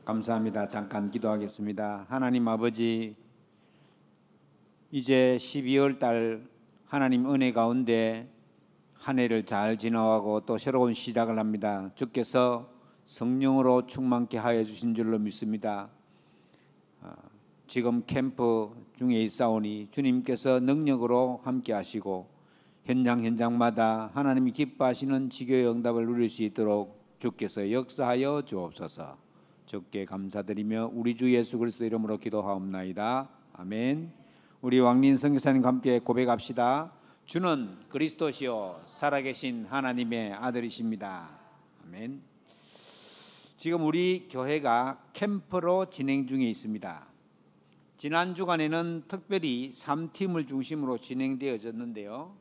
감사합니다. 잠깐 기도하겠습니다. 하나님 아버지, 이제 12월 달 하나님 은혜 가운데 한 해를 잘 지나가고 또 새로운 시작을 합니다. 주께서 성령으로 충만케 하여 주신 줄로 믿습니다. 지금 캠프 중에 있사오니 주님께서 능력으로 함께 하시고 현장마다 하나님이 기뻐하시는 지교의 응답을 누릴 수 있도록 주께서 역사하여 주옵소서. 주께 감사드리며 우리 주 예수 그리스도 이름으로 기도하옵나이다. 아멘. 우리 왕린 선교사님과 함께 고백합시다. 주는 그리스도시요 살아계신 하나님의 아들이십니다. 아멘. 지금 우리 교회가 캠프로 진행 중에 있습니다. 지난 주간에는 특별히 3팀을 중심으로 진행되어졌는데요.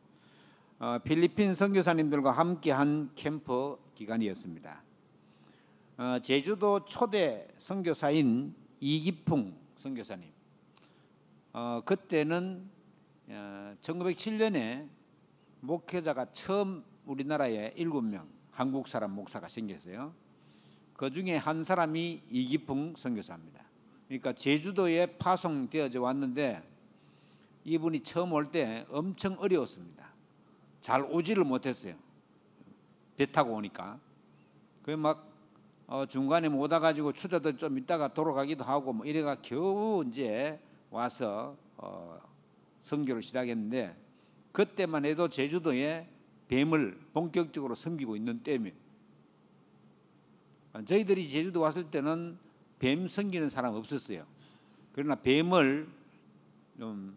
필리핀 선교사님들과 함께한 캠프 기간이었습니다. 제주도 초대 선교사인 이기풍 선교사님, 그때는 1907년에 목회자가 처음 우리나라에 7명 한국 사람 목사가 생겼어요. 그 중에 한 사람이 이기풍 선교사입니다. 그러니까 제주도에 파송되어져 왔는데 이분이 처음 올 때 엄청 어려웠습니다. 잘 오지를 못했어요. 배 타고 오니까. 그 막 중간에 못 와가지고 추자도 좀 있다가 돌아가기도 하고 뭐 이래가 겨우 이제 와서 선교를 시작했는데, 그때만 해도 제주도에 뱀을 본격적으로 섬기고 있는 때입니다. 저희들이 제주도 왔을 때는 뱀 섬기는 사람 없었어요. 그러나 뱀을 좀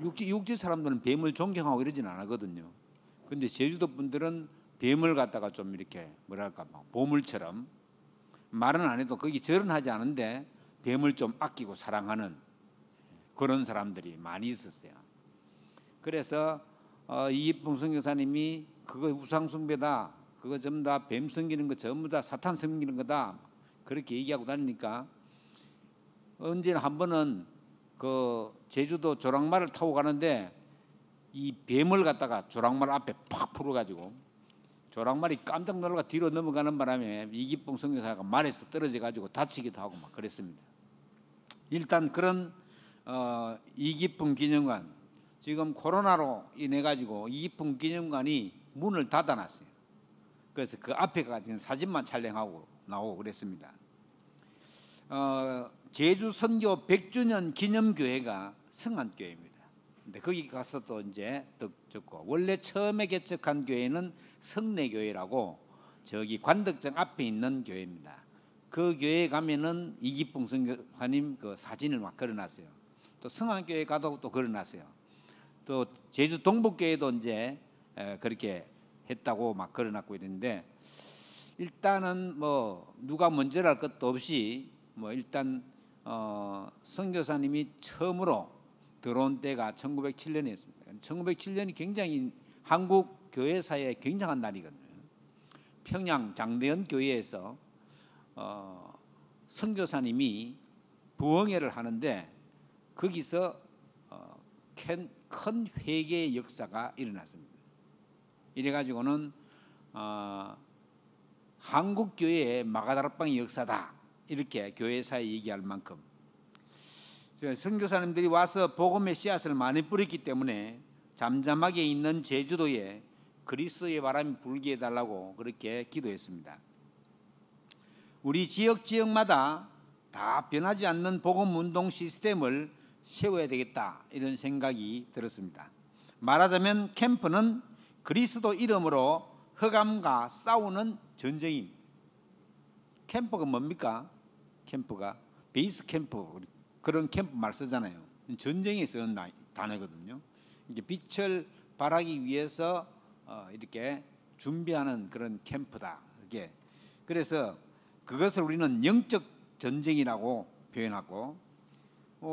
육지 사람들은 뱀을 존경하고 이러진 않거든요. 근데 제주도 분들은 뱀을 갖다가 좀 이렇게 뭐랄까 보물처럼, 말은 안 해도 거기 절은 하지 않은데 뱀을 좀 아끼고 사랑하는 그런 사람들이 많이 있었어요. 그래서 이기풍 선교사님이 그거 우상숭배다, 그거 전부 다 뱀 섬기는 거 전부 다 사탄 섬기는 거다, 그렇게 얘기하고 다니니까 언제나 한 번은 그 제주도 조랑말을 타고 가는데 이 뱀을 갖다가 조랑말 앞에 팍 풀어가지고 조랑말이 깜짝 놀라가 뒤로 넘어가는 바람에 이기풍 선교사가 말에서 떨어져가지고 다치기도 하고 막 그랬습니다. 일단 그런 이기풍 기념관, 지금 코로나로 인해 가지고 이기풍 기념관이 문을 닫아놨어요. 그래서 그 앞에 가서 사진만 촬영하고 나오고 그랬습니다. 제주 선교 100주년 기념교회가 성안교회입니다. 근데 거기 가서 또 이제 듣고, 원래 처음에 개척한 교회는 성례교회라고 저기 관덕정 앞에 있는 교회입니다. 그 교회에 가면은 이기풍 선교사님 그 사진을 막 걸어놨어요. 또 성안교회 가도 또 걸어놨어요. 또 제주 동북교회도 이제 그렇게 했다고 막 걸어놨고 이랬는데, 일단은 뭐 누가 먼저랄 것도 없이 뭐 일단 선교사님이 처음으로 들어온 때가 1907년이었습니다. 1907년이 굉장히 한국 교회사에 굉장한 날이거든요. 평양 장대현 교회에서 선교사님이 부흥회를 하는데 거기서 큰 회개의 역사가 일어났습니다. 이래가지고는 한국 교회의 마가다락방의 역사다, 이렇게 교회사에 얘기할 만큼 선교사님들이 와서 복음의 씨앗을 많이 뿌렸기 때문에 잠잠하게 있는 제주도에 그리스도의 바람이 불게 해달라고 그렇게 기도했습니다. 우리 지역마다 다 변하지 않는 복음운동 시스템을 세워야 되겠다, 이런 생각이 들었습니다. 말하자면 캠프는 그리스도 이름으로 흑암과 싸우는 전쟁입니다. 캠프가 뭡니까? 캠프가 베이스 캠프, 그런 캠프 말 쓰잖아요. 전쟁에 쓰는 단어거든요. 이게 빛을 발하기 위해서 이렇게 준비하는 그런 캠프다, 이렇게. 그래서 그것을 우리는 영적 전쟁이라고 표현하고,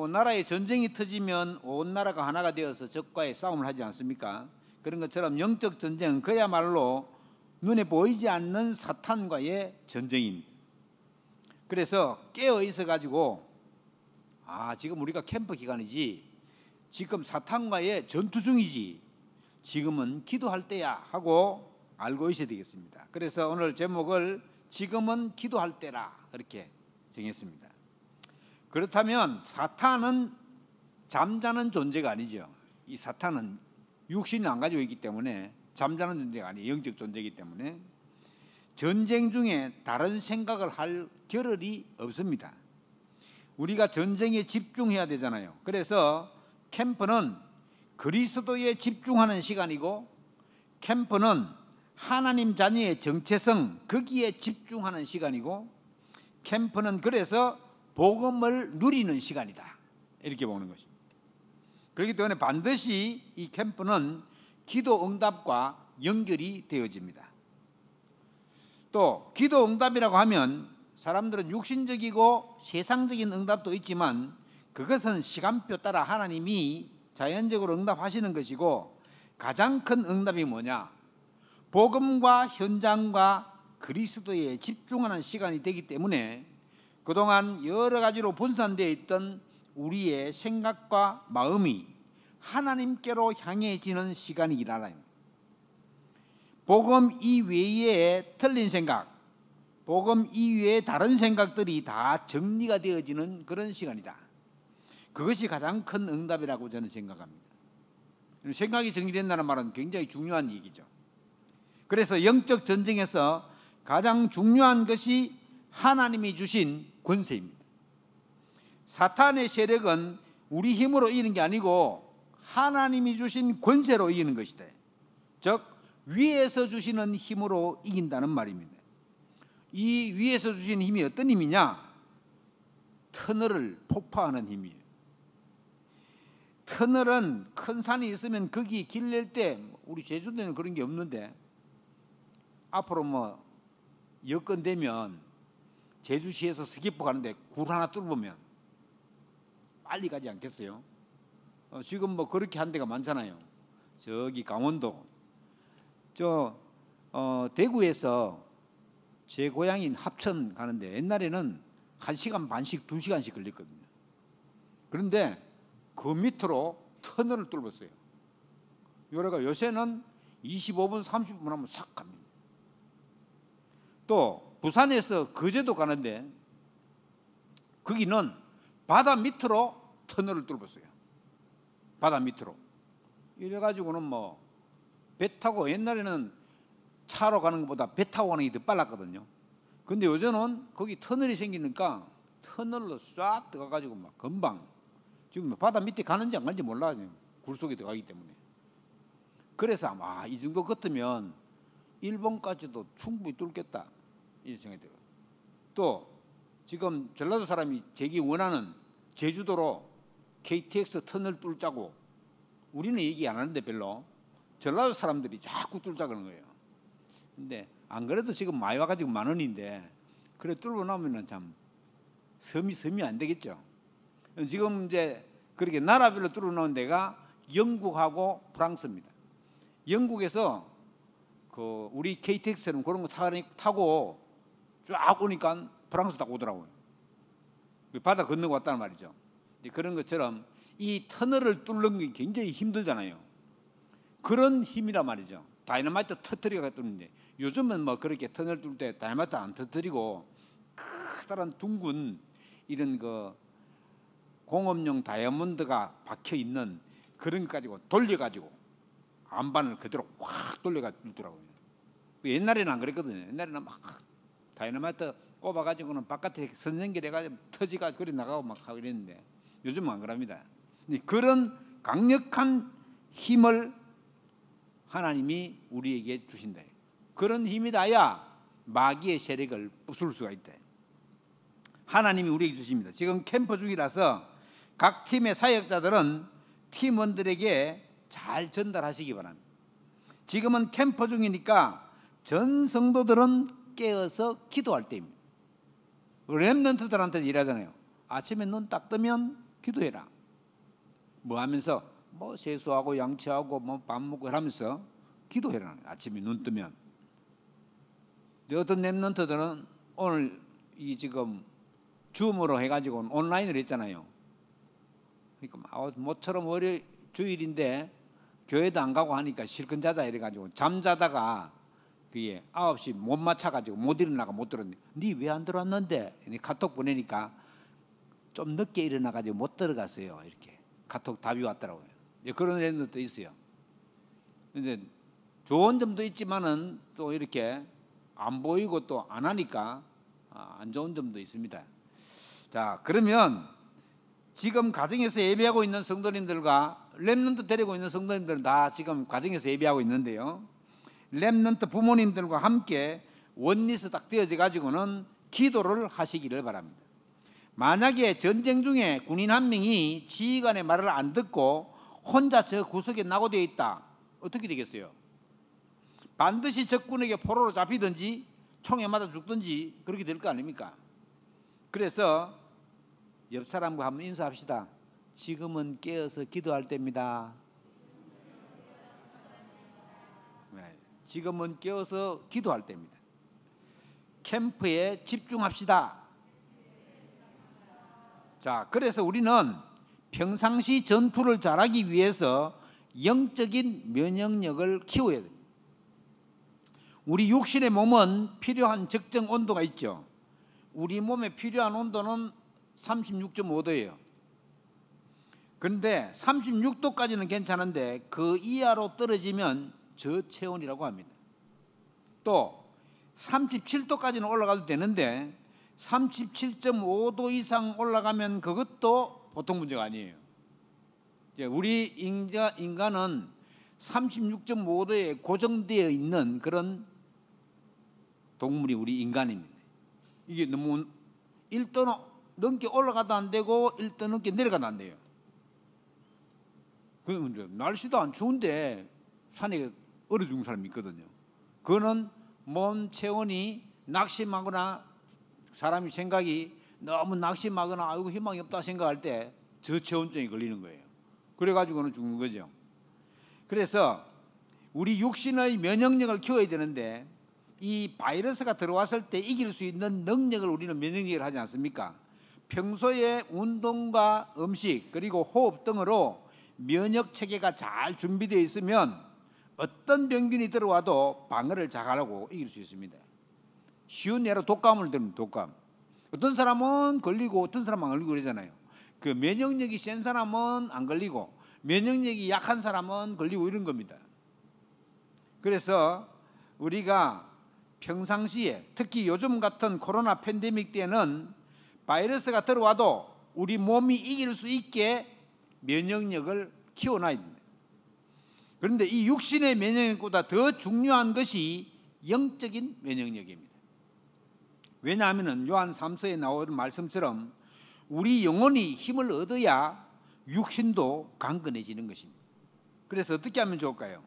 나라에 전쟁이 터지면 온 나라가 하나가 되어서 적과의 싸움을 하지 않습니까? 그런 것처럼 영적 전쟁은 그야말로 눈에 보이지 않는 사탄과의 전쟁입니다. 그래서 깨어 있어 가지고 지금 우리가 캠프 기간이지, 지금 사탄과의 전투 중이지, 지금은 기도할 때야 하고 알고 있어야 되겠습니다. 그래서 오늘 제목을 지금은 기도할 때라 그렇게 정했습니다. 그렇다면 사탄은 잠자는 존재가 아니죠. 이 사탄은 육신을 안 가지고 있기 때문에 잠자는 존재가 아니에요. 영적 존재이기 때문에 전쟁 중에 다른 생각을 할 겨를이 없습니다. 우리가 전쟁에 집중해야 되잖아요. 그래서 캠프는 그리스도에 집중하는 시간이고, 캠프는 하나님 자녀의 정체성, 거기에 집중하는 시간이고, 캠프는 그래서 복음을 누리는 시간이다 이렇게 보는 것입니다. 그렇기 때문에 반드시 이 캠프는 기도 응답과 연결이 되어집니다. 또 기도 응답이라고 하면 사람들은 육신적이고 세상적인 응답도 있지만 그것은 시간표 따라 하나님이 자연적으로 응답하시는 것이고, 가장 큰 응답이 뭐냐? 복음과 현장과 그리스도에 집중하는 시간이 되기 때문에 그동안 여러 가지로 분산되어 있던 우리의 생각과 마음이 하나님께로 향해지는 시간이라. 복음 이외에 틀린 생각, 복음 이외에 다른 생각들이 다 정리가 되어지는 그런 시간이다. 그것이 가장 큰 응답이라고 저는 생각합니다. 생각이 정리된다는 말은 굉장히 중요한 얘기죠. 그래서 영적 전쟁에서 가장 중요한 것이 하나님이 주신 권세입니다. 사탄의 세력은 우리 힘으로 이기는 게 아니고 하나님이 주신 권세로 이기는 것이다. 즉 위에서 주시는 힘으로 이긴다는 말입니다. 이 위에서 주시는 힘이 어떤 힘이냐? 터널을 폭파하는 힘이에요. 터널은 큰 산이 있으면 거기 길 낼 때, 우리 제주도에는 그런 게 없는데 앞으로 뭐 여건 되면 제주시에서 스키퍼 가는데 굴 하나 뚫으면 빨리 가지 않겠어요? 지금 뭐 그렇게 한 데가 많잖아요. 저기 강원도, 대구에서 제 고향인 합천 가는데 옛날에는 1시간 반씩 2시간씩 걸렸거든요. 그런데 그 밑으로 터널을 뚫었어요. 요새는 25분 30분 하면 싹 갑니다. 또 부산에서 거제도 가는데 거기는 바다 밑으로 터널을 뚫었어요. 바다 밑으로. 이래가지고는 뭐 배 타고, 옛날에는 차로 가는 것보다 배 타고 가는 게 더 빨랐거든요. 근데 요즘은 거기 터널이 생기니까 터널로 싹 들어가가지고 막 금방, 지금 바다 밑에 가는지 안 가는지 몰라. 굴 속에 들어가기 때문에. 그래서 아마 이 정도 같으면 일본까지도 충분히 뚫겠다 이 생각이 들어요. 또 지금 전라도 사람이 제기 원하는 제주도로 KTX 터널 뚫자고, 우리는 얘기 안 하는데 별로 전라도 사람들이 자꾸 뚫자 그러는 거예요. 근데 안 그래도 지금 많이 와가지고 10,000원인데 그래 뚫고 나오면 참 섬이 안 되겠죠. 지금 이제 그렇게 나라별로 뚫어 놓은 데가 영국하고 프랑스입니다. 영국에서 그 우리 KTX는 그런 거 타고 쫙 오니까 프랑스 타고 오더라고요. 바다 건너고 왔다는 말이죠. 그런 것처럼 이 터널을 뚫는 게 굉장히 힘들잖아요. 그런 힘이란 말이죠. 다이너마이트 터뜨리가 뚫는데, 요즘은 뭐 그렇게 터널 뚫을 때 다이너마이트 안 터뜨리고 커다란 둥근 이런 그 공업용 다이아몬드가 박혀 있는 그런 거 가지고 돌려가지고 안반을 그대로 확 돌려가지고 뚫더라고요. 옛날에는 안 그랬거든요. 옛날에는 막 다이너마이트 꼽아가지고는 바깥에 선 연결해가지고 터지가지고 그래 나가고 막 하고 이랬는데 요즘은 안 그럽니다. 그런 강력한 힘을 하나님이 우리에게 주신다. 그런 힘이 나야 마귀의 세력을 부술 수가 있다. 하나님이 우리에게 주십니다. 지금 캠프 중이라서 각 팀의 사역자들은 팀원들에게 잘 전달하시기 바랍니다. 지금은 캠프 중이니까 전 성도들은 깨어서 기도할 때입니다. 렘넌트들한테 일하잖아요. 아침에 눈 딱 뜨면 기도해라. 뭐 하면서 뭐 세수하고 양치하고 뭐 밥 먹고 하면서 기도해라. 아침에 눈 뜨면. 어떤 렘넌트들은 오늘 이 지금 줌으로 해가지고 온라인으로 했잖아요. 그러니까 모처럼 주일인데 교회도 안 가고 하니까 실컷 자자 이래가지고 잠자다가 그게 9시 못 맞춰가지고 못 일어나가 못 들었는데 니 왜 안 들어왔는데? 카톡 보내니까 좀 늦게 일어나가지고 못 들어갔어요. 이렇게 카톡 답이 왔더라고요. 그런 애들도 있어요. 근데 좋은 점도 있지만은 또 이렇게 안 보이고 또 안 하니까 안 좋은 점도 있습니다. 자, 그러면 지금 가정에서 예배하고 있는 성도님들과 렘넌트 데리고 있는 성도님들은 다 지금 가정에서 예배하고 있는데요. 렘넌트 부모님들과 함께 원리스 딱 되어져 가지고는 기도를 하시기를 바랍니다. 만약에 전쟁 중에 군인 한 명이 지휘관의 말을 안 듣고 혼자 저 구석에 낙오되어 있다. 어떻게 되겠어요? 반드시 적군에게 포로로 잡히든지 총에 맞아 죽든지 그렇게 될 거 아닙니까? 그래서 옆 사람과 한번 인사합시다. 지금은 깨어서 기도할 때입니다. 지금은 깨어서 기도할 때입니다. 캠프에 집중합시다. 자, 그래서 우리는 평상시 전투를 잘하기 위해서 영적인 면역력을 키워야 됩니다. 우리 육신의 몸은 필요한 적정 온도가 있죠. 우리 몸에 필요한 온도는 36.5도예요. 그런데 36도까지는 괜찮은데 그 이하로 떨어지면 저체온이라고 합니다. 또 37도까지는 올라가도 되는데 37.5도 이상 올라가면 그것도 보통 문제가 아니에요. 우리 인간은 36.5도에 고정되어 있는 그런 동물이 우리 인간입니다. 이게 너무 1도 넘게 올라가도 안 되고 1도 넘게 내려가도 안 돼요. 날씨도 안 추운데 산에 얼어 죽는 사람이 있거든요. 그거는 몸 체온이 낙심하거나 사람이 생각이 너무 낙심하거나 아이고 희망이 없다 생각할 때 저체온증이 걸리는 거예요. 그래가지고는 죽는 거죠. 그래서 우리 육신의 면역력을 키워야 되는데 이 바이러스가 들어왔을 때 이길 수 있는 능력을 우리는 면역력을 하지 않습니까? 평소에 운동과 음식 그리고 호흡 등으로 면역 체계가 잘 준비되어 있으면 어떤 병균이 들어와도 방어를 잘하고 이길 수 있습니다. 쉬운 예로 독감을 들면 독감. 어떤 사람은 걸리고 어떤 사람은 안 걸리고 그러잖아요. 그 면역력이 센 사람은 안 걸리고 면역력이 약한 사람은 걸리고 이런 겁니다. 그래서 우리가 평상시에 특히 요즘 같은 코로나 팬데믹 때는 바이러스가 들어와도 우리 몸이 이길 수 있게 면역력을 키워놔야 됩니다. 그런데 이 육신의 면역력보다 더 중요한 것이 영적인 면역력입니다. 왜냐하면 요한 3서에 나오는 말씀처럼 우리 영혼이 힘을 얻어야 육신도 강건해지는 것입니다. 그래서 어떻게 하면 좋을까요?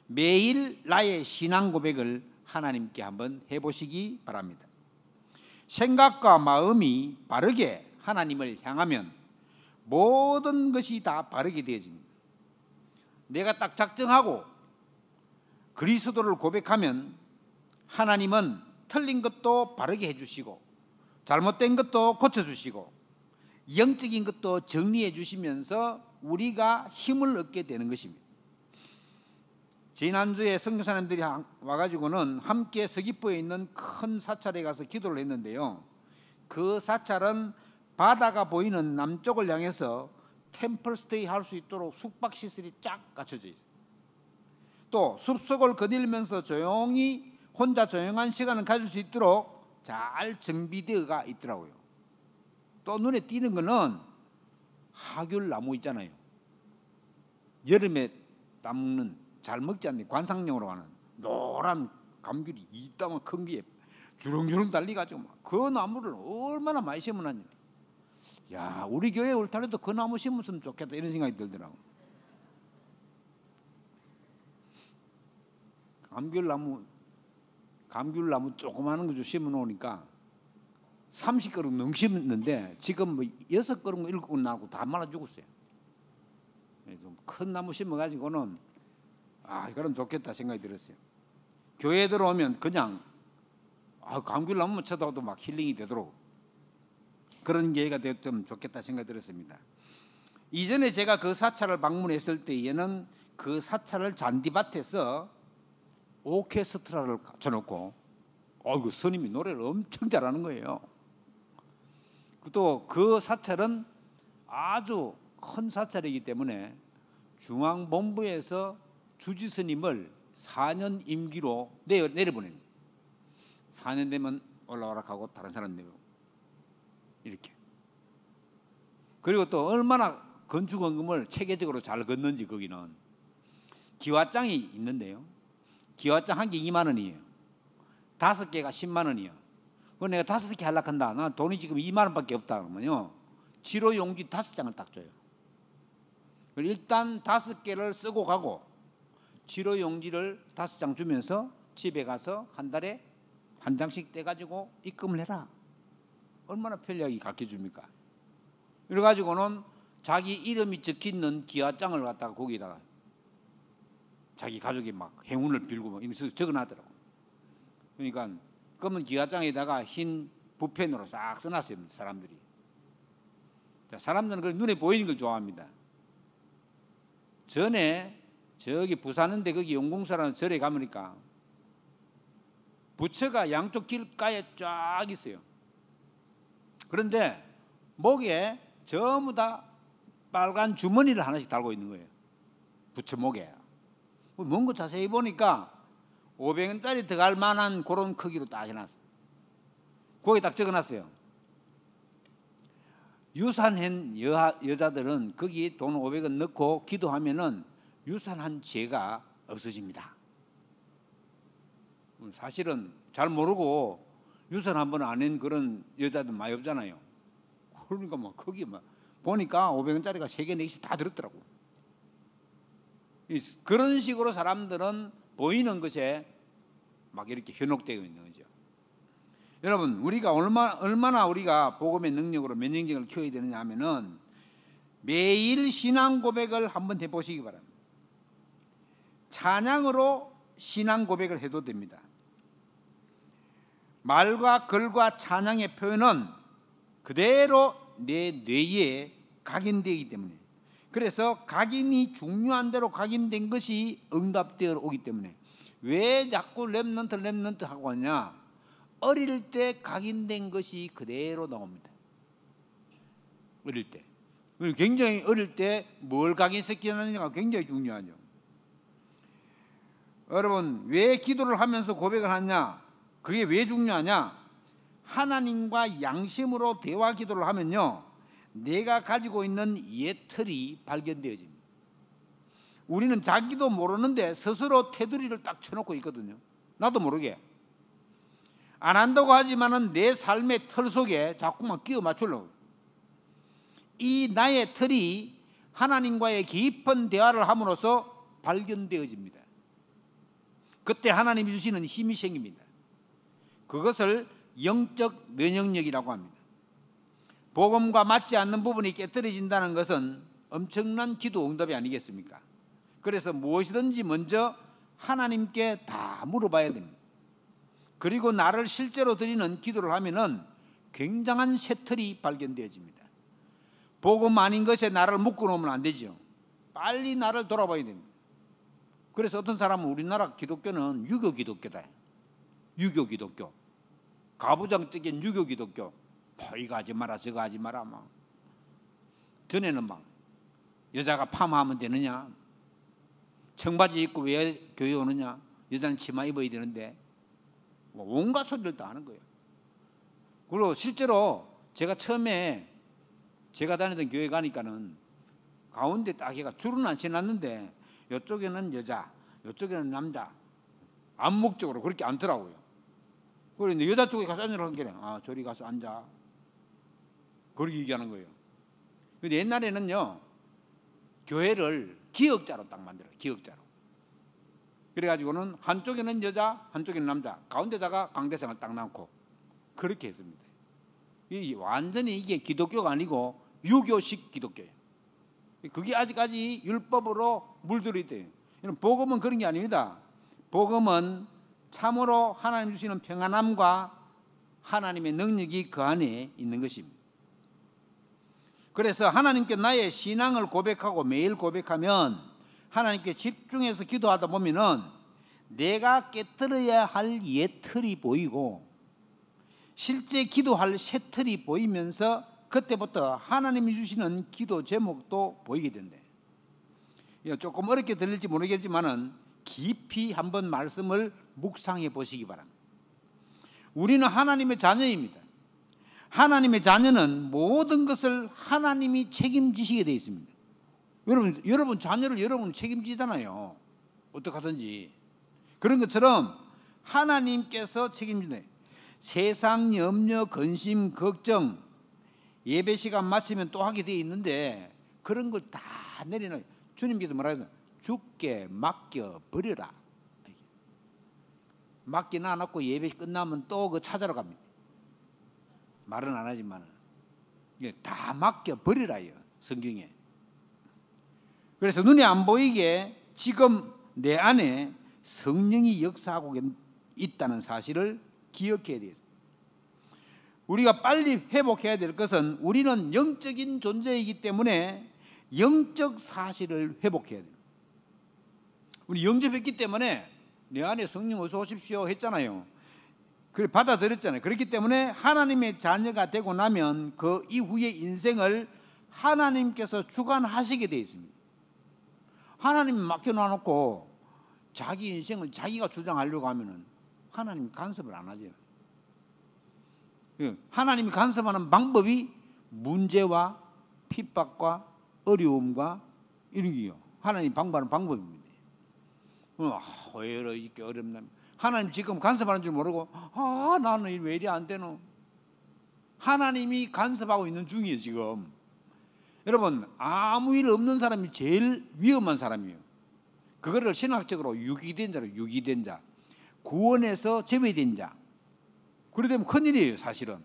매일 나의 신앙 고백을 하나님께 한번 해보시기 바랍니다. 생각과 마음이 바르게 하나님을 향하면 모든 것이 다 바르게 되어집니다. 내가 딱 작정하고 그리스도를 고백하면 하나님은 틀린 것도 바르게 해주시고 잘못된 것도 고쳐주시고 영적인 것도 정리해 주시면서 우리가 힘을 얻게 되는 것입니다. 지난주에 선교사님들이 와가지고는 함께 서귀포에 있는 큰 사찰에 가서 기도를 했는데요. 그 사찰은 바다가 보이는 남쪽을 향해서 템플스테이 할 수 있도록 숙박시설이 쫙 갖춰져 있어요. 또 숲속을 거닐면서 조용히 혼자 조용한 시간을 가질 수 있도록 잘 정비되어가 있더라고요. 또 눈에 띄는 거는 하귤나무 있잖아요. 여름에 따먹는 잘 먹지 않는 관상용으로 하는 노란 감귤이 이따만 큰 게 주렁주렁 달리가지고 그 나무를 얼마나 많이 심어놨냐. 야, 우리 교회 울타리도 그 나무 심었으면 좋겠다 이런 생각이 들더라고. 감귤나무 조그마한 거 좀 심어놓으니까 30그릇 넘심었는데 지금 뭐 6그릇 7그릇 나고 다 말아 죽었어요. 큰 나무 심어가지고는 이거는 좋겠다 생각이 들었어요. 교회에 들어오면 그냥 감귤나무만 쳐다봐도 막 힐링이 되도록 그런 기회가 되었으면 좋겠다 생각이 들었습니다. 이전에 제가 그 사찰을 방문했을 때에는 그 사찰을 잔디밭에서 오케스트라를 갖춰놓고 어이구 스님이 노래를 엄청 잘하는 거예요. 또 그 사찰은 아주 큰 사찰이기 때문에 중앙본부에서 주지 스님을 4년 임기로 내려보냅니다. 4년 되면 올라오라 하고 다른 사람 내고 이렇게. 그리고 또 얼마나 건축원금을 체계적으로 잘 걷는지 거기는 기와장이 있는데요. 기와장 한 개 2만 원이에요. 5개가 10만 원이에요. 그 내가 5개 하려고 한다. 나 돈이 지금 2만 원밖에 없다 그러면요. 지로 용지 5장을 딱 줘요. 일단 5개를 쓰고 가고 지로 용지를 5장 주면서 집에 가서 한 달에 한 장씩 떼가지고 입금을 해라. 얼마나 편리하게 가르쳐 줍니까? 이래가지고는 자기 이름이 적혀있는 기와장을 갖다가 거기다가 자기 가족이 막 행운을 빌고 막 이러면서 적어놨더라고. 그러니까 검은 기와장에다가 흰 붓펜으로 싹 써놨어요, 사람들이. 자, 사람들은 그 눈에 보이는 걸 좋아합니다. 전에 저기 부산인데 거기 용궁사라는 절에 가보니까 부처가 양쪽 길가에 쫙 있어요. 그런데 목에 전부 다 빨간 주머니를 하나씩 달고 있는 거예요. 부처 목에. 뭔가 자세히 보니까 500원짜리 들어갈 만한 그런 크기로 딱 해놨어요. 거기 딱 적어놨어요. 유산한 여자들은 거기 돈 500원 넣고 기도하면은 유산한 죄가 없어집니다. 사실은 잘 모르고 유산 한번 안 한 그런 여자들 많이 없잖아요. 그러니까 막 거기 막 보니까 500원짜리가 3개, 4개씩 다 들었더라고. 그런 식으로 사람들은 보이는 것에 막 이렇게 현혹되어 있는 거죠. 여러분, 우리가 얼마나 우리가 복음의 능력으로 면역력을 키워야 되느냐 하면은 매일 신앙 고백을 한번 해보시기 바랍니다. 찬양으로 신앙 고백을 해도 됩니다. 말과 글과 찬양의 표현은 그대로 내 뇌에 각인되기 때문에, 그래서 각인이 중요한 대로 각인된 것이 응답되어 오기 때문에 왜 자꾸 렘넌트 하고 하냐? 어릴 때 각인된 것이 그대로 나옵니다. 어릴 때. 굉장히 어릴 때 뭘 각인시키느냐가 굉장히 중요하죠. 여러분, 왜 기도를 하면서 고백을 하냐? 그게 왜 중요하냐? 하나님과 양심으로 대화 기도를 하면요, 내가 가지고 있는 옛틀이 발견되어집니다. 우리는 자기도 모르는데 스스로 테두리를 딱 쳐놓고 있거든요. 나도 모르게. 안 한다고 하지만은 내 삶의 틀 속에 자꾸만 끼워 맞추려고. 이 나의 틀이 하나님과의 깊은 대화를 함으로써 발견되어집니다. 그때 하나님이 주시는 힘이 생깁니다. 그것을 영적 면역력이라고 합니다. 복음과 맞지 않는 부분이 깨뜨려진다는 것은 엄청난 기도 응답이 아니겠습니까? 그래서 무엇이든지 먼저 하나님께 다 물어봐야 됩니다. 그리고 나를 실제로 드리는 기도를 하면은 굉장한 새틀이 발견되어집니다. 복음 아닌 것에 나를 묶어놓으면 안 되죠. 빨리 나를 돌아봐야 됩니다. 그래서 어떤 사람은 우리나라 기독교는 유교 기독교다. 유교 기독교. 가부장적인 유교 기독교. 이거 하지 마라 저거 하지 마라 막. 전에는 막 여자가 파마하면 되느냐, 청바지 입고 왜 교회 오느냐, 여자는 치마 입어야 되는데, 뭐 온갖 소리를 다 하는 거예요. 그리고 실제로 제가 처음에 제가 다니던 교회 가니까는 가운데 딱 해가 줄은 안 쳐놨는데 이쪽에는 여자, 이쪽에는 남자, 암묵적으로 그렇게 앉더라고요. 그런데 여자 쪽에 가서 앉으라는 게 저리 가서 앉아. 그렇게 얘기하는 거예요. 근데 옛날에는요, 교회를 기역자로 딱 만들어요. 기역자로. 그래가지고는 한쪽에는 여자, 한쪽에는 남자, 가운데다가 강대상을 딱 놓고 그렇게 했습니다. 완전히 이게 기독교가 아니고 유교식 기독교예요. 그게 아직까지 율법으로 물들어 있대요. 복음은 그런 게 아닙니다. 복음은 참으로 하나님 주시는 평안함과 하나님의 능력이 그 안에 있는 것입니다. 그래서 하나님께 나의 신앙을 고백하고 매일 고백하면, 하나님께 집중해서 기도하다 보면은 내가 깨뜨려야 할 옛틀이 보이고 실제 기도할 새 틀이 보이면서 그때부터 하나님이 주시는 기도 제목도 보이게 된대. 조금 어렵게 들릴지 모르겠지만은 깊이 한번 말씀을 묵상해 보시기 바랍니다. 우리는 하나님의 자녀입니다. 하나님의 자녀는 모든 것을 하나님이 책임지시게 되어 있습니다. 여러분 자녀를 여러분 책임지잖아요. 어떻게 하든지. 그런 것처럼 하나님께서 책임지네. 세상 염려, 근심, 걱정, 예배 시간 마치면 또 하게 되어 있는데 그런 걸 다 내리는 주님께서 뭐라 하죠? 주께 맡겨 버려라. 맡겨 놔놓고 예배 끝나면 또 그 찾아러 갑니다. 말은 안 하지만은 다 맡겨 버리라요, 성경에. 그래서 눈에 안 보이게 지금 내 안에 성령이 역사하고 있다는 사실을 기억해야 돼요. 우리가 빨리 회복해야 될 것은 우리는 영적인 존재이기 때문에 영적 사실을 회복해야 돼요. 우리 영접했기 때문에 내 안에 성령 어서 오십시오 했잖아요. 그걸 받아들였잖아요. 그렇기 때문에 하나님의 자녀가 되고 나면 그 이후의 인생을 하나님께서 주관하시게 되어 있습니다. 하나님 맡겨놔놓고 자기 인생을 자기가 주장하려고 하면은 하나님이 간섭을 안 하죠. 하나님이 간섭하는 방법이 문제와 핍박과 어려움과 이런 게요. 하나님 방법하는 방법입니다. 왜 이렇게 어렵나? 하나님 지금 간섭하는 줄 모르고 나는 왜 이리 안 되노? 하나님이 간섭하고 있는 중이에요 지금. 여러분 아무 일 없는 사람이 제일 위험한 사람이에요. 그거를 신학적으로 유기된 자로 유기된 자, 구원에서 제외된 자. 그러면 큰일이에요 사실은.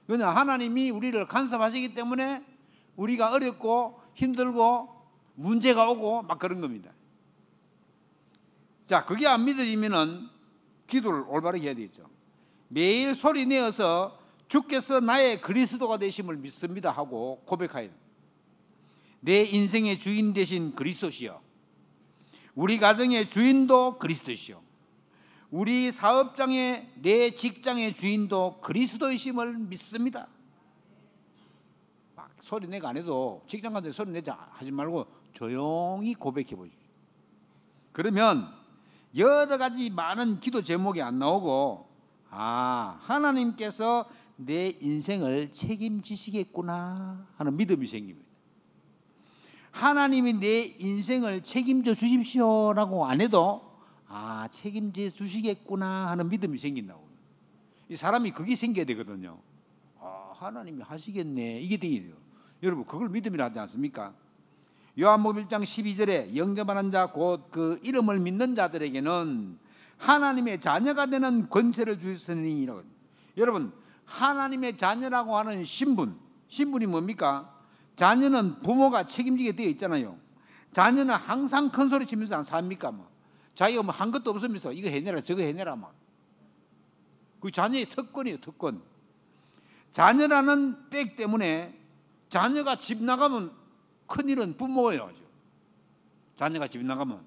그냥 하나님이 우리를 간섭하시기 때문에 우리가 어렵고 힘들고 문제가 오고 막 그런 겁니다. 자, 그게 안 믿어지면은 기도를 올바르게 해야 되겠죠. 매일 소리 내어서 주께서 나의 그리스도가 되심을 믿습니다 하고 고백하여 내 인생의 주인 되신 그리스도시여, 우리 가정의 주인도 그리스도시여, 우리 사업장의 내 직장의 주인도 그리스도이심을 믿습니다. 막 소리 내가 안 해도 직장 가서 소리 내자 하지 말고 조용히 고백해 보십시오. 그러면 여러 가지 많은 기도 제목이 안 나오고 하나님께서 내 인생을 책임지시겠구나 하는 믿음이 생깁니다. 하나님이 내 인생을 책임져 주십시오라고 안 해도 책임져 주시겠구나 하는 믿음이 생긴다고. 이 사람이 그게 생겨야 되거든요. 하나님이 하시겠네 이게 돼요. 여러분 그걸 믿음이라 하지 않습니까? 요한복음 1장 12절에 영접하는 자 곧 그 이름을 믿는 자들에게는 하나님의 자녀가 되는 권세를 주시니. 여러분 하나님의 자녀라고 하는 신분이 뭡니까? 자녀는 부모가 책임지게 되어 있잖아요. 자녀는 항상 큰 소리 치면서 안 삽니까? 자기가 한 것도 없으면서 이거 해내라 저거 해내라 그 자녀의 특권이에요. 특권. 자녀라는 백 때문에 자녀가 집 나가면 큰일은 부모예요. 자녀가 집 나가면.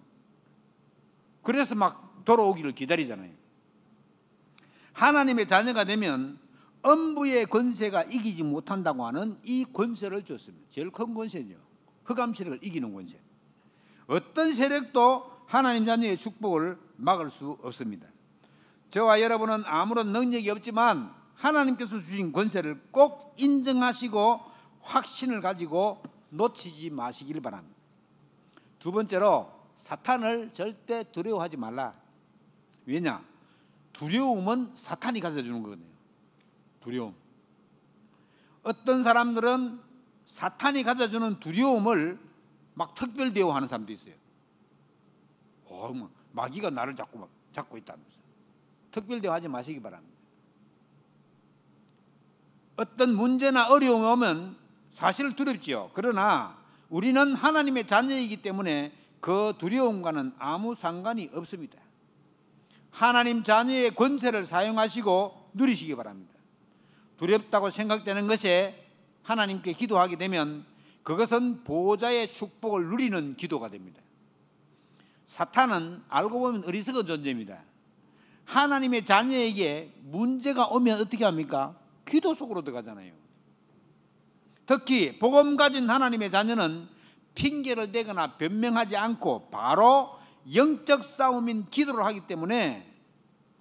그래서 막 돌아오기를 기다리잖아요. 하나님의 자녀가 되면 엄부의 권세가 이기지 못한다고 하는 이 권세를 줬습니다. 제일 큰 권세죠. 흑암 세력을 이기는 권세. 어떤 세력도 하나님 자녀의 축복을 막을 수 없습니다. 저와 여러분은 아무런 능력이 없지만 하나님께서 주신 권세를 꼭 인정하시고 확신을 가지고 놓치지 마시길 바랍니다. 두 번째로 사탄을 절대 두려워하지 말라. 왜냐? 두려움은 사탄이 가져주는 거거든요. 두려움. 어떤 사람들은 사탄이 가져주는 두려움을 막 특별 대우하는 사람도 있어요. 마귀가 나를 잡고 있다면서. 특별 대우하지 마시기 바랍니다. 어떤 문제나 어려움이 오면 사실 두렵지요. 그러나 우리는 하나님의 자녀이기 때문에 그 두려움과는 아무 상관이 없습니다. 하나님 자녀의 권세를 사용하시고 누리시기 바랍니다. 두렵다고 생각되는 것에 하나님께 기도하게 되면 그것은 보호자의 축복을 누리는 기도가 됩니다. 사탄은 알고 보면 어리석은 존재입니다. 하나님의 자녀에게 문제가 오면 어떻게 합니까? 기도 속으로 들어가잖아요. 특히 복음 가진 하나님의 자녀는 핑계를 대거나 변명하지 않고 바로 영적 싸움인 기도를 하기 때문에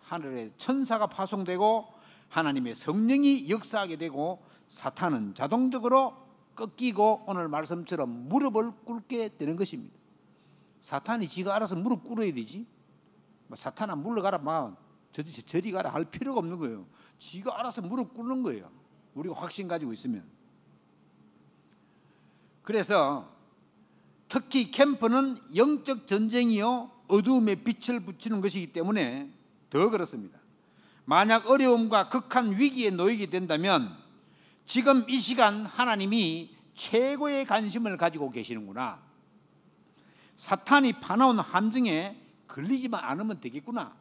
하늘에 천사가 파송되고 하나님의 성령이 역사하게 되고 사탄은 자동적으로 꺾이고 오늘 말씀처럼 무릎을 꿇게 되는 것입니다. 사탄이 지가 알아서 무릎 꿇어야 되지. 사탄아 물러가라, 저리 가라 할 필요가 없는 거예요. 지가 알아서 무릎 꿇는 거예요. 우리가 확신 가지고 있으면. 그래서 특히 캠프는 영적 전쟁이요 어두움에 빛을 붙이는 것이기 때문에 더 그렇습니다. 만약 어려움과 극한 위기에 놓이게 된다면 지금 이 시간 하나님이 최고의 관심을 가지고 계시는구나, 사탄이 파놓은 함정에 걸리지만 않으면 되겠구나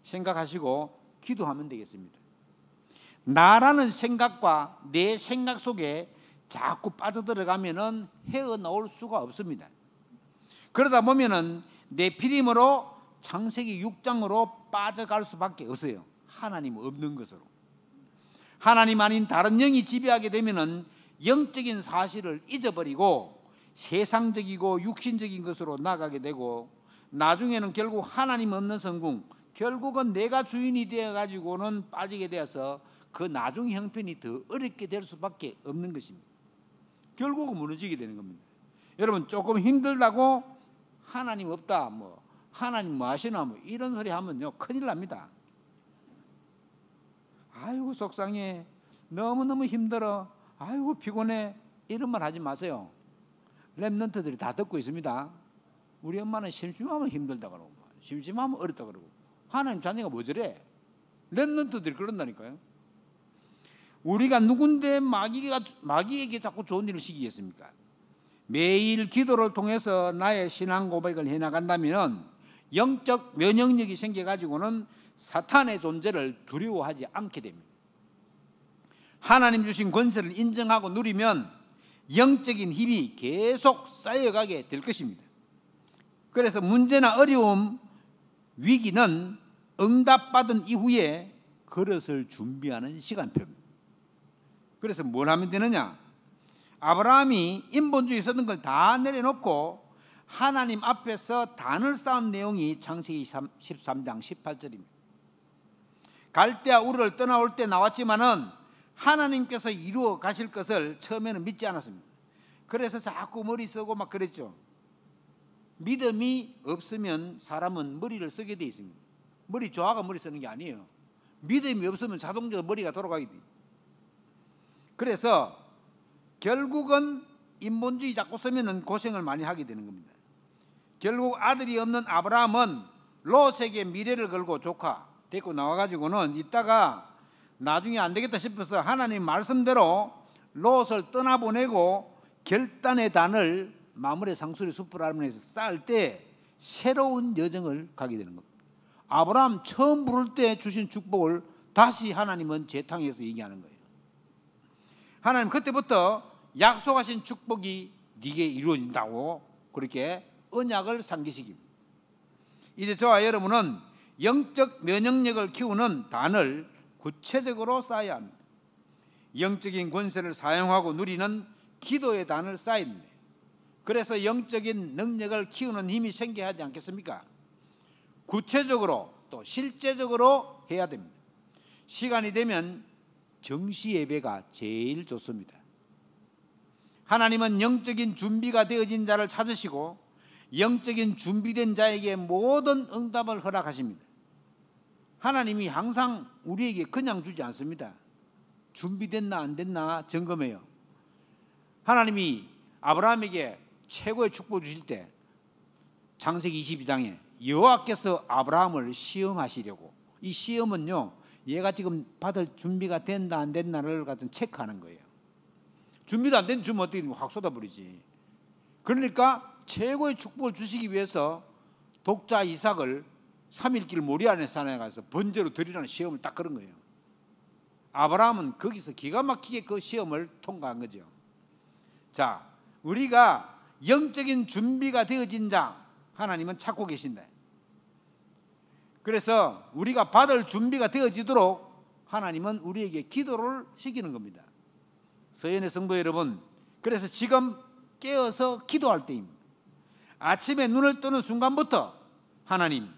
생각하시고 기도하면 되겠습니다. 나라는 생각과 내 생각 속에 자꾸 빠져들어가면은 헤어나올 수가 없습니다. 그러다 보면은 네피림으로 창세기 6장으로 빠져갈 수밖에 없어요. 하나님 없는 것으로. 하나님 아닌 다른 영이 지배하게 되면은 영적인 사실을 잊어버리고 세상적이고 육신적인 것으로 나가게 되고 나중에는 결국 하나님 없는 성궁, 결국은 내가 주인이 되어 가지고는 빠지게 되어서 그 나중 형편이 더 어렵게 될 수밖에 없는 것입니다. 결국은 무너지게 되는 겁니다. 여러분 조금 힘들다고 하나님 없다, 하나님 뭐 하시나 이런 소리 하면요 큰일 납니다. 아이고 속상해, 너무너무 힘들어, 아이고 피곤해, 이런 말 하지 마세요. 랩런트들이 다 듣고 있습니다. 우리 엄마는 심심하면 힘들다 그러고 심심하면 어렵다 그러고 하나님 자녀가 뭐 저래? 랩런트들이 그런다니까요. 우리가 누군데 마귀에게 자꾸 좋은 일을 시키겠습니까? 매일 기도를 통해서 나의 신앙 고백을 해나간다면 영적 면역력이 생겨가지고는 사탄의 존재를 두려워하지 않게 됩니다. 하나님 주신 권세를 인정하고 누리면 영적인 힘이 계속 쌓여가게 될 것입니다. 그래서 문제나 어려움, 위기는 응답받은 이후에 그릇을 준비하는 시간표입니다. 그래서 뭘 하면 되느냐? 아브라함이 인본주의 쓰던 걸 다 내려놓고 하나님 앞에서 단을 쌓은 내용이 창세기 13장 18절입니다. 갈대아 우르를 떠나올 때 나왔지만은 하나님께서 이루어 가실 것을 처음에는 믿지 않았습니다. 그래서 자꾸 머리 쓰고 막 그랬죠. 믿음이 없으면 사람은 머리를 쓰게 돼 있습니다. 머리 좋아가 머리 쓰는 게 아니에요. 믿음이 없으면 자동적으로 머리가 돌아가게 돼요. 그래서 결국은 인본주의 자꾸 쓰면은 고생을 많이 하게 되는 겁니다. 결국 아들이 없는 아브라함은 롯에게 미래를 걸고 조카 데리고 나와가지고는 있다가 나중에 안 되겠다 싶어서 하나님 말씀대로 롯을 떠나보내고 결단의 단을 마물의 상수리 숲을 알면서 쌓을 때 새로운 여정을 가게 되는 겁니다. 아브라함 처음 부를 때 주신 축복을 다시 하나님은 재탕해서 얘기하는 거예요. 하나님 그때부터 약속하신 축복이 네게 이루어진다고 그렇게 언약을 상기시킵니다. 이제 저와 여러분은 영적 면역력을 키우는 단을 구체적으로 쌓아야 합니다. 영적인 권세를 사용하고 누리는 기도의 단을 쌓아야 합니다. 그래서 영적인 능력을 키우는 힘이 생겨야 하지 않겠습니까? 구체적으로 또 실제적으로 해야 됩니다. 시간이 되면 정시 예배가 제일 좋습니다. 하나님은 영적인 준비가 되어진 자를 찾으시고 영적인 준비된 자에게 모든 응답을 허락하십니다. 하나님이 항상 우리에게 그냥 주지 않습니다. 준비됐나 안 됐나 점검해요. 하나님이 아브라함에게 최고의 축복을 주실 때 창세기 22장에 여호와께서 아브라함을 시험하시려고, 이 시험은요 얘가 지금 받을 준비가 된다 안 됐나를 같은 체크하는 거예요. 준비도 안 된 주면 어떻게 확 쏟아버리지. 그러니까 최고의 축복을 주시기 위해서 독자 이삭을 3일길 모리아의 산에 가서 번제로 드리라는 시험을 딱 그런 거예요. 아브라함은 거기서 기가 막히게 그 시험을 통과한 거죠. 자, 우리가 영적인 준비가 되어진 자, 하나님은 찾고 계신다. 그래서 우리가 받을 준비가 되어지도록 하나님은 우리에게 기도를 시키는 겁니다. 서연의 성도 여러분, 그래서 지금 깨어서 기도할 때입니다. 아침에 눈을 뜨는 순간부터 하나님,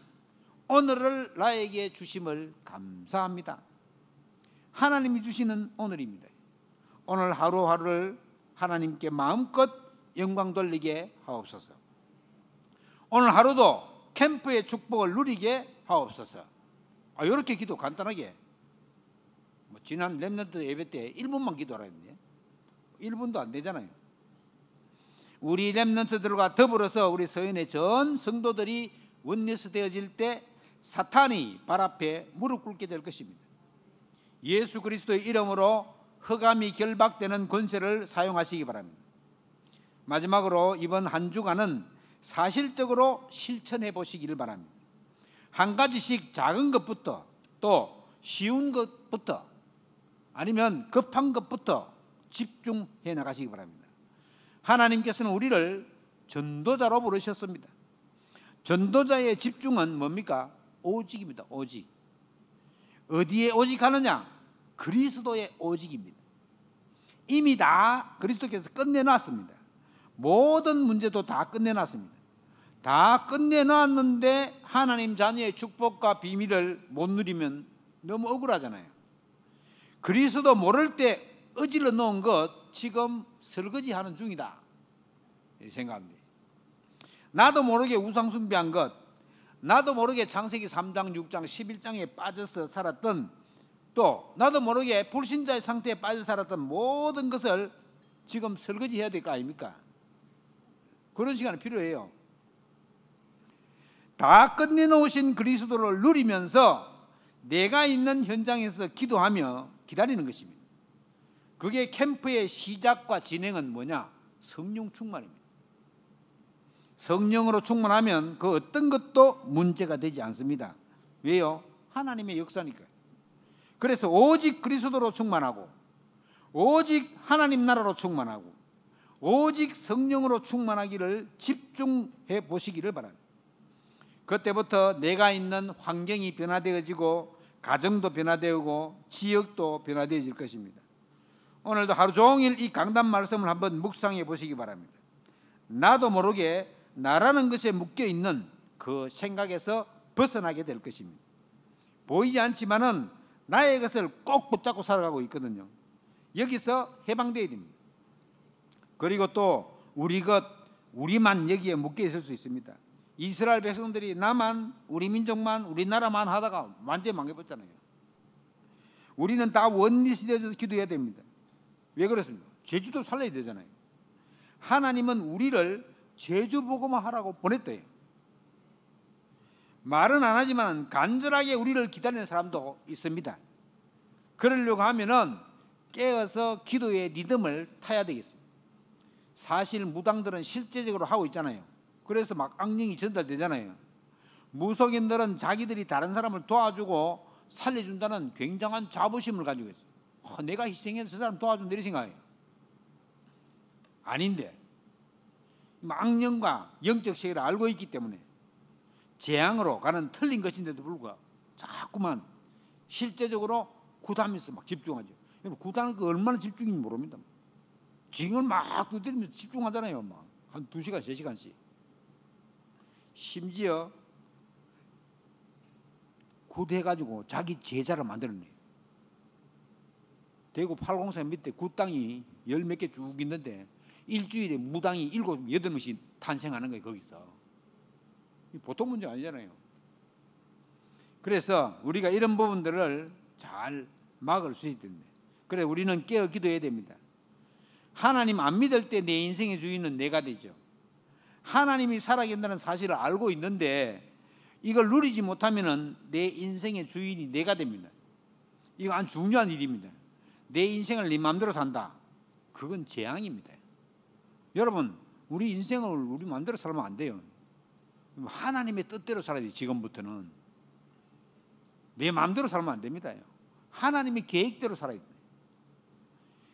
오늘을 나에게 주심을 감사합니다. 하나님이 주시는 오늘입니다. 오늘 하루하루를 하나님께 마음껏 영광 돌리게 하옵소서. 오늘 하루도 캠프의 축복을 누리게 하옵소서. 이렇게 기도 간단하게. 지난 렘넌트 예배 때 1분만 기도하라 했는데 1분도 안 되잖아요. 우리 렘넌트들과 더불어서 우리 서연의 전 성도들이 원리스 되어질 때 사탄이 발 앞에 무릎 꿇게 될 것입니다. 예수 그리스도의 이름으로 흑암이 결박되는 권세를 사용하시기 바랍니다. 마지막으로 이번 한 주간은 사실적으로 실천해 보시기를 바랍니다. 한 가지씩 작은 것부터, 또 쉬운 것부터, 아니면 급한 것부터 집중해 나가시기 바랍니다. 하나님께서는 우리를 전도자로 부르셨습니다. 전도자의 집중은 뭡니까? 오직입니다. 오직. 어디에 오직하느냐? 그리스도의 오직입니다. 이미 다 그리스도께서 끝내놨습니다. 모든 문제도 다 끝내놨습니다. 다 끝내놨는데 하나님 자녀의 축복과 비밀을 못 누리면 너무 억울하잖아요. 그리스도 모를 때 어질러 놓은 것 지금 설거지하는 중이다, 이렇게 생각합니다. 나도 모르게 우상 숭배한 것, 나도 모르게 창세기 3장, 6장, 11장에 빠져서 살았던, 또 나도 모르게 불신자의 상태에 빠져 살았던 모든 것을 지금 설거지해야 될 거 아닙니까? 그런 시간이 필요해요. 다 끝내놓으신 그리스도를 누리면서 내가 있는 현장에서 기도하며 기다리는 것입니다. 그게 캠프의 시작과 진행은 뭐냐? 성령 충만입니다. 성령으로 충만하면 그 어떤 것도 문제가 되지 않습니다. 왜요? 하나님의 역사니까요. 그래서 오직 그리스도로 충만하고, 오직 하나님 나라로 충만하고, 오직 성령으로 충만하기를 집중해 보시기를 바랍니다. 그때부터 내가 있는 환경이 변화되어지고, 가정도 변화되고, 지역도 변화되어질 것입니다. 오늘도 하루 종일 이 강단 말씀을 한번 묵상해 보시기 바랍니다. 나도 모르게 나라는 것에 묶여있는 그 생각에서 벗어나게 될 것입니다. 보이지 않지만은 나의 것을 꼭 붙잡고 살아가고 있거든요. 여기서 해방되어야 됩니다. 그리고 또 우리 것, 우리만 여기에 묶여 있을 수 있습니다. 이스라엘 백성들이 나만, 우리 민족만, 우리나라만 하다가 완전히 망해버렸잖아요. 우리는 다 원리시 되어서 기도해야 됩니다. 왜 그렇습니까? 제주도 살려야 되잖아요. 하나님은 우리를 제주 복음화 하라고 보냈대요. 말은 안 하지만 간절하게 우리를 기다리는 사람도 있습니다. 그러려고 하면은 깨어서 기도의 리듬을 타야 되겠습니다. 사실 무당들은 실제적으로 하고 있잖아요. 그래서 막 악령이 전달되잖아요. 무속인들은 자기들이 다른 사람을 도와주고 살려준다는 굉장한 자부심을 가지고 있어요. 내가 희생해서 저 사람 도와준다 이런 생각이에요. 아닌데 악령과 영적 세계를 알고 있기 때문에 재앙으로 가는 틀린 것인데도 불구하고 자꾸만 실제적으로 굿하면서 막 집중하죠. 굿하는 거 얼마나 집중인지 모릅니다. 징을 막 두드리면서 집중하잖아요. 막 한 2시간, 3시간씩. 심지어 굿해가지고 자기 제자를 만들어내요. 대구 803 밑에 굿당이 10몇 개 쭉 있는데 일주일에 무당이 7, 8명씩 탄생하는 거예요. 거기서. 보통 문제 아니잖아요. 그래서 우리가 이런 부분들을 잘 막을 수 있는데, 그래 우리는 깨어 기도해야 됩니다. 하나님 안 믿을 때 내 인생의 주인은 내가 되죠. 하나님이 살아계신다는 사실을 알고 있는데 이걸 누리지 못하면은 내 인생의 주인이 내가 됩니다. 이거 아주 중요한 일입니다. 내 인생을 네 마음대로 산다. 그건 재앙입니다. 여러분, 우리 인생을 우리 마음대로 살면 안 돼요. 하나님의 뜻대로 살아야 돼요. 지금부터는 내 마음대로 살면 안 됩니다. 하나님의 계획대로 살아야 돼요.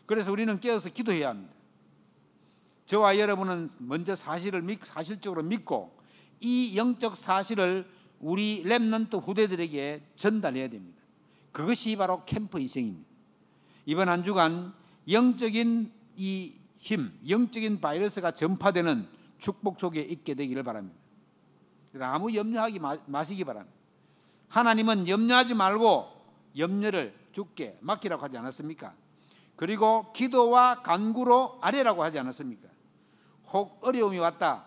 그래서 우리는 깨어서 기도해야 합니다. 저와 여러분은 먼저 사실적으로 믿고 이 영적 사실을 우리 렘넌트 후대들에게 전달해야 됩니다. 그것이 바로 캠프 인생입니다. 이번 한 주간 영적인 이 힘, 영적인 바이러스가 전파되는 축복 속에 있게 되기를 바랍니다. 그러니까 아무 염려하지 마시기 바랍니다. 하나님은 염려하지 말고 염려를 주께 맡기라고 하지 않았습니까? 그리고 기도와 간구로 아뢰라고 하지 않았습니까? 혹 어려움이 왔다,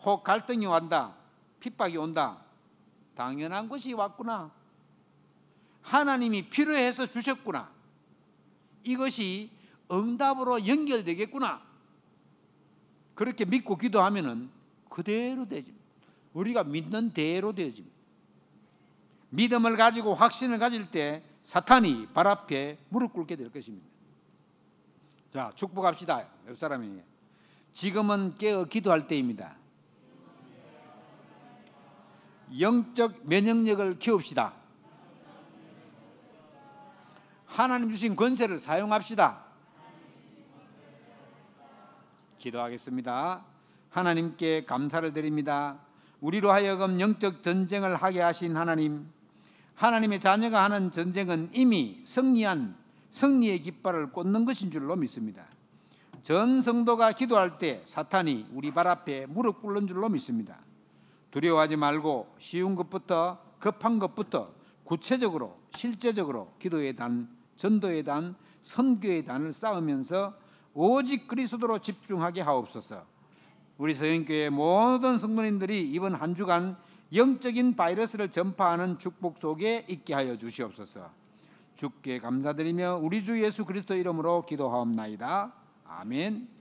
혹 갈등이 온다, 핍박이 온다, 당연한 것이 왔구나, 하나님이 필요해서 주셨구나, 이것이 응답으로 연결되겠구나, 그렇게 믿고 기도하면은 그대로 되집니다. 우리가 믿는 대로 되어집니다. 믿음을 가지고 확신을 가질 때 사탄이 발 앞에 무릎 꿇게 될 것입니다. 자, 축복합시다. 옆 사람에게. 지금은 깨어 기도할 때입니다. 영적 면역력을 키웁시다. 하나님 주신 권세를 사용합시다. 기도하겠습니다. 하나님께 감사를 드립니다. 우리로 하여금 영적 전쟁을 하게 하신 하나님, 하나님의 자녀가 하는 전쟁은 이미 승리한 승리의 깃발을 꽂는 것인 줄로 믿습니다. 전 성도가 기도할 때 사탄이 우리 발 앞에 무릎 꿇는 줄로 믿습니다. 두려워하지 말고 쉬운 것부터, 급한 것부터 구체적으로 실제적으로 기도의 단, 전도의 단, 선교의 단을 쌓으면서 오직 그리스도로 집중하게 하옵소서. 우리 서영교회 모든 성도님들이 이번 한 주간 영적인 바이러스를 전파하는 축복 속에 있게 하여 주시옵소서. 주께 감사드리며 우리 주 예수 그리스도 이름으로 기도하옵나이다. 아멘.